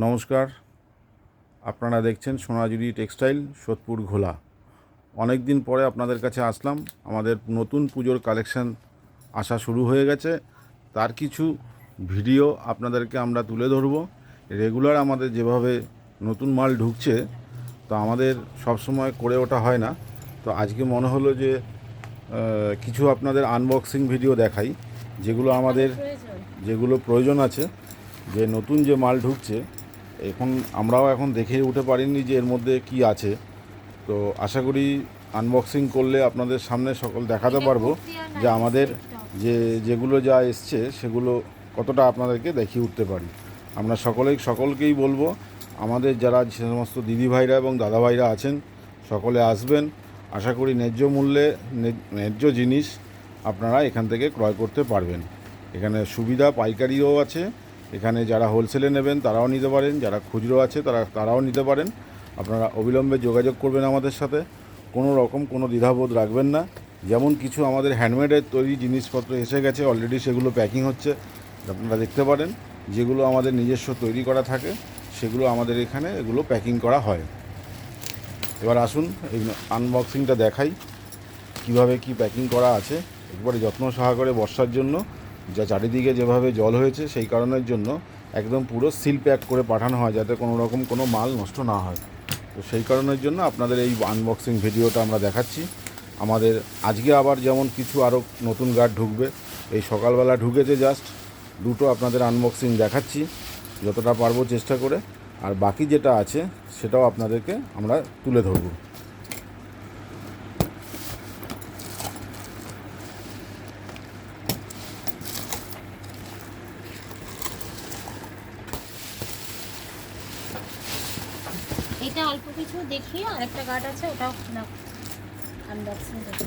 নমস্কার, আপনারা দেখছেন সোনাঝুরি টেক্সটাইল, সোদপুর ঘোলা। অনেক দিন পরে আপনাদের কাছে আসলাম। আমাদের নতুন পুজোর কালেকশান আসা শুরু হয়ে গেছে, তার কিছু ভিডিও আপনাদেরকে আমরা তুলে ধরব। রেগুলার আমাদের যেভাবে নতুন মাল ঢুকছে, তো আমাদের সবসময় করে ওঠা হয় না। তো আজকে মনে হলো যে কিছু আপনাদের আনবক্সিং ভিডিও দেখাই, যেগুলো প্রয়োজন আছে। যে নতুন যে মাল ঢুকছে, আমরাও দেখে উঠে পারিনি যে এর মধ্যে কি আছে। তো আশা করি আনবক্সিং করলে আপনাদের সামনে সকল দেখাতে পারবো যে আমাদের যেগুলো যা এসছে সেগুলো কতটা আপনাদেরকে দেখিয়ে উঠতে পারি। আমরা সকলকেই বলবো, আমাদের যারা যে সমস্ত দিদিভাইরা এবং দাদাভাইরা আছেন, সকলে আসবেন। আশা করি ন্যায্য মূল্যে ন্যায্য জিনিস আপনারা এখান থেকে ক্রয় করতে পারবেন। এখানে সুবিধা পাইকারিও আছে, এখানে যারা হোলসেলে নেবেন তারাও নিতে পারেন, যারা খুচরো আছে তারাও নিতে পারেন। আপনারা অবিলম্বে যোগাযোগ করবেন আমাদের সাথে, কোনো দ্বিধাবোধ রাখবেন না। যেমন কিছু আমাদের হ্যান্ডমেডের তৈরি জিনিসপত্র এসে গেছে অলরেডি, সেগুলো প্যাকিং হচ্ছে, আপনারা দেখতে পারেন। যেগুলো আমাদের নিজস্ব তৈরি করা থাকে সেগুলো আমাদের এখানে এগুলো প্যাকিং করা হয়। এবার আসুন এই আনবক্সিংটা দেখাই, কিভাবে কি প্যাকিং করা আছে। একবারে যত্ন সহকারে, বর্ষার জন্য যা চারিদিকে যেভাবে জল হয়েছে, সেই কারণের জন্য একদম পুরো সিল প্যাক করে পাঠানো হয়, যাতে কোনো মাল নষ্ট না হয়। তো সেই কারণের জন্য আপনাদের এই আনবক্সিং ভিডিওটা আমরা দেখাচ্ছি। আমাদের আজকে আবার যেমন কিছু আরও নতুন গার্ড ঢুকবে, এই সকালবেলা ঢুকেছে জাস্ট দুটো, আপনাদের আনবক্সিং দেখাচ্ছি যতটা পারবো চেষ্টা করে। আর বাকি যেটা আছে সেটাও আপনাদেরকে আমরা তুলে ধরবো। এটা অল্প কিছু দেখিয়ে আরেকটা গার্ড আছে, ওটাও আনবক্সিং দেখি।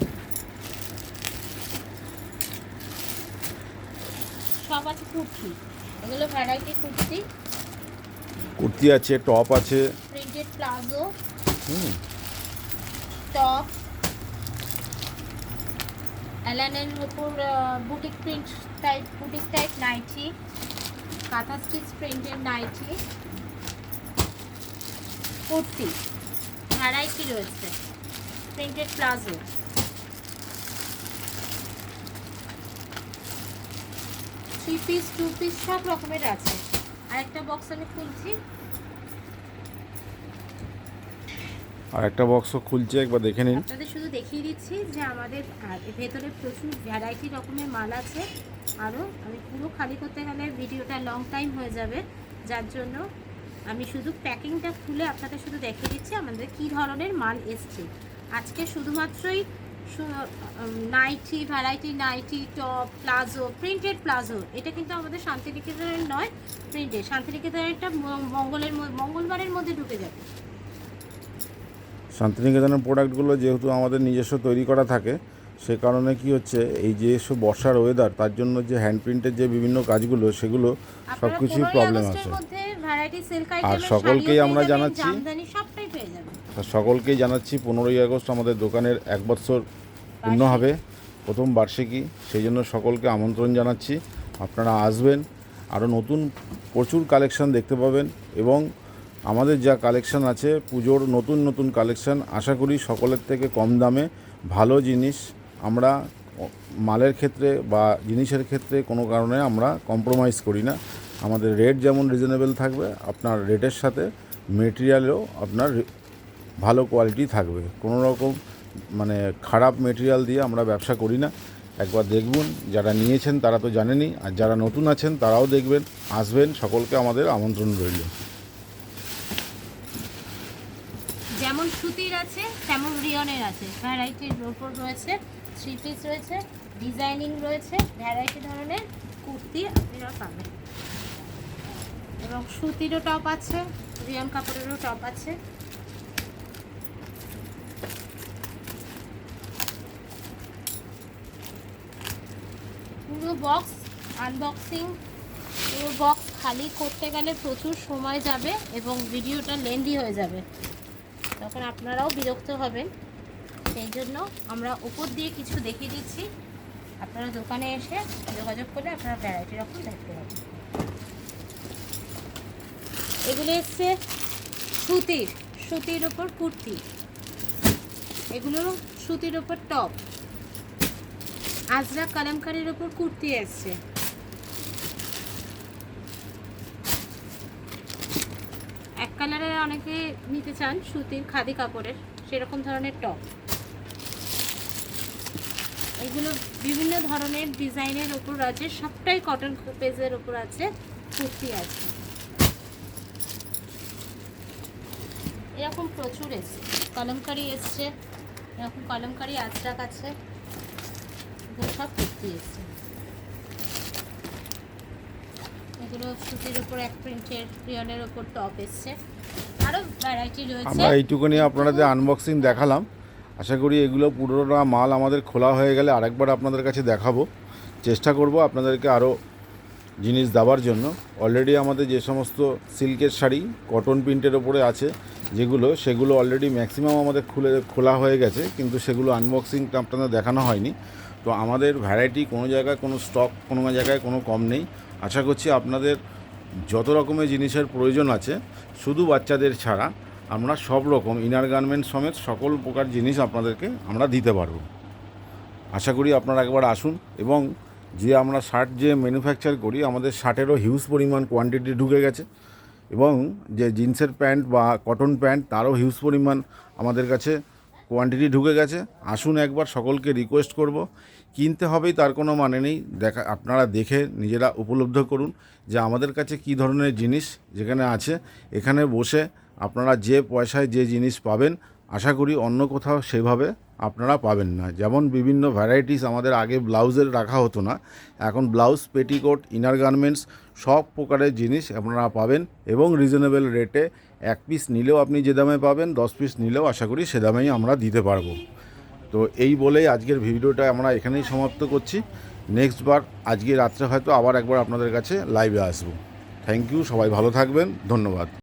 সব আছে কুর্তি, এগুলো ভ্যারাইটি কুর্তি আছে, টপ আছে, প্রিন্টেড প্লাজো, টপ, অ্যালানের উপর boutique type nightie, kantha stitch printed nightie, kurti variety রয়েছে, printed palazzo, three piece, two piece, সব রকমের আছে। আরেকটা বক্স আমি খুলছি, আর একটা বক্সও খুলছে, একবার দেখে নিন। আপনাদের শুধু দেখিয়ে দিচ্ছি যে আমাদের ভেতরে প্রচুর ভ্যারাইটি রকমের মাল আছে। আরও আমি পুরো খালি করতে গেলে ভিডিওটা লং টাইম হয়ে যাবে, যার জন্য আমি শুধু প্যাকিংটা খুলে আপনাদের শুধু দেখিয়ে দিচ্ছি আমাদের কী ধরনের মাল এসছে আজকে। শুধুমাত্রই nightie, variety nightie, top, palazzo, printed palazzo. এটা কিন্তু আমাদের শান্তিনিকেতনের নয়, প্রিন্টেড। শান্তিনিকেতনেরটা মঙ্গলবারের মধ্যে ঢুকে যাবে। শান্তিনিকেতনের প্রোডাক্টগুলো যেহেতু আমাদের নিজস্ব তৈরি করা থাকে, সে কারণে কি হচ্ছে, এই যে সব বর্ষার ওয়েদার, তার জন্য যে হ্যান্ড প্রিন্টের যে বিভিন্ন কাজগুলো, সেগুলো সব কিছুই প্রবলেম আছে। আর সকলকেই আমরা জানাচ্ছি 15ই আগস্ট আমাদের দোকানের 1 বছর পূর্ণ হবে, প্রথম বার্ষিকী। সেই জন্য সকলকে আমন্ত্রণ জানাচ্ছি, আপনারা আসবেন। আরও নতুন প্রচুর কালেকশান দেখতে পাবেন, এবং আমাদের যা কালেকশান আছে পুজোর নতুন কালেকশান, আশা করি সকলের থেকে কম দামে ভালো জিনিস। আমরা মালের ক্ষেত্রে বা জিনিসের ক্ষেত্রে কোনো কারণে আমরা কম্প্রোমাইজ করি না। আমাদের রেট যেমন রিজনেবল থাকবে, আপনার রেটের সাথে মেটেরিয়ালও আপনার ভালো কোয়ালিটি থাকবে। কোনো রকম খারাপ মেটেরিয়াল দিয়ে আমরা ব্যবসা করি না। একবার দেখুন, যারা নিয়েছেন তারা তো জানেনই, আর যারা নতুন আছেন তারাও দেখবেন, আসবেন। সকলকে আমাদের আমন্ত্রণ রইল। যেমন সুতির আছে তেমন রিয়নের আছে, ভ্যারাইটির ওপর রয়েছে, থ্রি পিস রয়েছে, ডিজাইনিং রয়েছে, ভ্যারাইটি ধরনের কুর্তি আপনারা পাবেন। এবং সুতিরও টপ আছে, রিয়ন কাপড়েরও টপ আছে। পুরো বক্স আনবক্সিং, পুরো বক্স খালি করতে গেলে প্রচুর সময় যাবে এবং ভিডিওটা লেন্দি হয়ে যাবে, তখন আপনারাও বিরক্ত হবেন। সেই জন্য আমরা উপর দিয়ে কিছু দেখিয়ে দিচ্ছি, আপনারা দোকানে এসে যোগাযোগ করলে আপনারা ভ্যারাইটি রকম দেখতে পাবেন। এগুলো এসছে সুতির ওপর কুর্তি, এগুলো সুতির ওপর টপ, আজরা কালামকারীর ওপর কুর্তি এসছে। এক কালারের অনেকে নিতে চান সুতির খাদি কাপড়ের সেরকম ধরনের টপ। এগুলো বিভিন্ন ধরনের ডিজাইনের ওপর আছে, সবটাই কটন পেজের ওপর আছে, কুর্তি আছে। এরকম প্রচুর এসছে, কলমকারি এসছে, এরকম কলমকারি আজরাক আছে, এগুলো সব কুর্তি এসছে। এগুলো সুতির উপর এক প্রিন্টের রিয়নের ওপর টপ এসছে, আরও ভ্যারাইটি রয়েছে। আমরা এইটুকুনি আপনাদের আনবক্সিং দেখালাম। আশা করি এগুলো পুরোটা মাল আমাদের খোলা হয়ে গেলে আরেকবার আপনাদের কাছে দেখাবো, চেষ্টা করব আপনাদেরকে আরও জিনিস দেওয়ার জন্য। অলরেডি আমাদের যে সমস্ত সিল্কের শাড়ি কটন প্রিন্টের ওপরে আছে সেগুলো অলরেডি ম্যাক্সিমাম আমাদের খোলা হয়ে গেছে, কিন্তু সেগুলো আনবক্সিংটা আপনাদের দেখানো হয়নি। তো আমাদের ভ্যারাইটি কোনো জায়গায় কোনো স্টক, কোনো জায়গায় কোনো কম নেই। আশা করছি আপনাদের যত রকমের জিনিসের প্রয়োজন আছে, শুধু বাচ্চাদের ছাড়া আমরা সব রকম ইনার গার্মেন্টস সমেত সকল প্রকার জিনিস আপনাদেরকে আমরা দিতে পারবো। আশা করি আপনারা একবার আসুন, এবং যে আমরা শার্ট যে ম্যানুফ্যাকচার করি, আমাদের শার্টেরও হিউজ পরিমাণ কোয়ান্টিটি ঢুকে গেছে, এবং যে জিন্সের প্যান্ট বা কটন প্যান্ট তারও হিউজ পরিমাণ আমাদের কাছে কোয়ান্টিটি ঢুকে গেছে। আসুন একবার, সকলকে রিকোয়েস্ট করব, কিনতে হবেই তার কোনো মানে নেই, আপনারা দেখে নিজেরা উপলব্ধ করুন যে আমাদের কাছে কী ধরনের জিনিস যেখানে আছে। এখানে বসে আপনারা যে পয়সায় যে জিনিস পাবেন, আশা করি অন্য কোথাও সেভাবে আপনারা পাবেন না। যেমন বিভিন্ন ভ্যারাইটিস আমাদের আগে ব্লাউজের রাখা হতো না, এখন ব্লাউজ, পেটিকোট, ইনার গার্মেন্টস সব প্রকারের জিনিস আপনারা পাবেন, এবং রিজনেবল রেটে। এক পিস নিলেও আপনি যে দামে পাবেন, 10 পিস নিলেও আশা করি সে দামেই আমরা দিতে পারবো। তো এই বলেই আজকের ভিডিওটা আমরা এখানেই সমাপ্ত করছি। নেক্সট বার আজকে রাত্রে হয়তো আবার একবার আপনাদের কাছে লাইভে আসবো। থ্যাংক ইউ, সবাই ভালো থাকবেন, ধন্যবাদ।